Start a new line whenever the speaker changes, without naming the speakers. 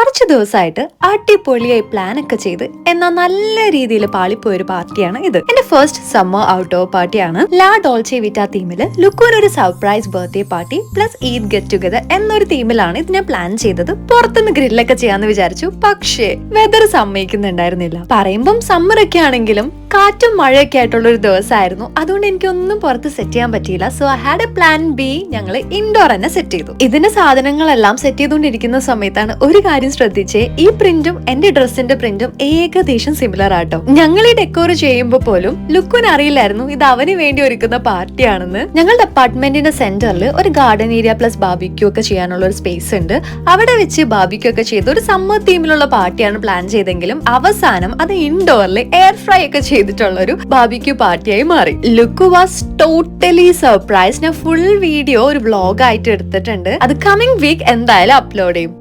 കുറച്ച് ദിവസമായിട്ട് അടിപൊളിയായി പ്ലാൻ ഒക്കെ ചെയ്ത് എന്നാൽ നല്ല രീതിയിൽ പാളിപ്പോയൊരു പാർട്ടിയാണ് ഇത്. എന്റെ ഫസ്റ്റ് സമ്മർ ഔട്ട്ഡോർ പാർട്ടിയാണ്. ലാ ഡോൾച്ചെ വിറ്റ തീമില് ലുക്കുവിന് ഒരു surprise birthday party plus Eid get together എന്നൊരു തീമിലാണ് ഇത് ഞാൻ പ്ലാൻ ചെയ്തത്. പുറത്തുനിന്ന് ഗ്രില്ലൊക്കെ ചെയ്യാന്ന് വിചാരിച്ചു, പക്ഷേ വെതർ സമ്മതിക്കുന്നുണ്ടായിരുന്നില്ല. പറയുമ്പം സമ്മർ ഒക്കെ ആണെങ്കിലും കാറ്റും മഴയൊക്കെ ആയിട്ടുള്ള ഒരു ദിവസമായിരുന്നു. അതുകൊണ്ട് എനിക്കൊന്നും പുറത്ത് സെറ്റ് ചെയ്യാൻ പറ്റിയില്ല. So I had A plan B. ഞങ്ങൾ ഇൻഡോർ തന്നെ സെറ്റ് ചെയ്തു. ഇതിന്റെ സാധനങ്ങളെല്ലാം സെറ്റ് ചെയ്തുകൊണ്ടിരിക്കുന്ന സമയത്താണ് ഒരു കാര്യം ശ്രദ്ധിച്ചേ, ഈ പ്രിന്റും എന്റെ ഡ്രസ്സിന്റെ പ്രിന്റും ഏകദേശം സിമിലർ ആട്ടോ. ഞങ്ങൾ ഈ ഡെക്കോർ ചെയ്യുമ്പോൾ പോലും ലുക്കിന് അറിയില്ലായിരുന്നു ഇത് അവന് വേണ്ടി ഒരുക്കുന്ന പാർട്ടിയാണെന്ന്. ഞങ്ങളുടെ അപ്പാർട്ട്മെന്റിന്റെ സെന്ററിൽ ഒരു ഗാർഡൻ ഏരിയ പ്ലസ് ബാർബിക്യൂ ഒക്കെ ചെയ്യാനുള്ള ഒരു സ്പേസ് ഉണ്ട്. അവിടെ വെച്ച് ബാർബിക്യൂ ഒക്കെ ചെയ്ത് ഒരു സമ്മർ തീമിലുള്ള പാർട്ടിയാണ് പ്ലാൻ ചെയ്തെങ്കിലും അവസാനം അത് ഇൻഡോറിൽ എയർ ഫ്രൈ ഒക്കെ ചെയ്തിട്ടുള്ള ഒരു ബാർബിക്യൂ പാർട്ടിയായി മാറി. Look was totally surprise. ഞാൻ ഫുൾ വീഡിയോ ഒരു വ്ലോഗ് ആയിട്ട് എടുത്തിട്ടുണ്ട്. അത് കമ്മിങ് വീക്ക് എന്തായാലും അപ്ലോഡ് ചെയ്യും.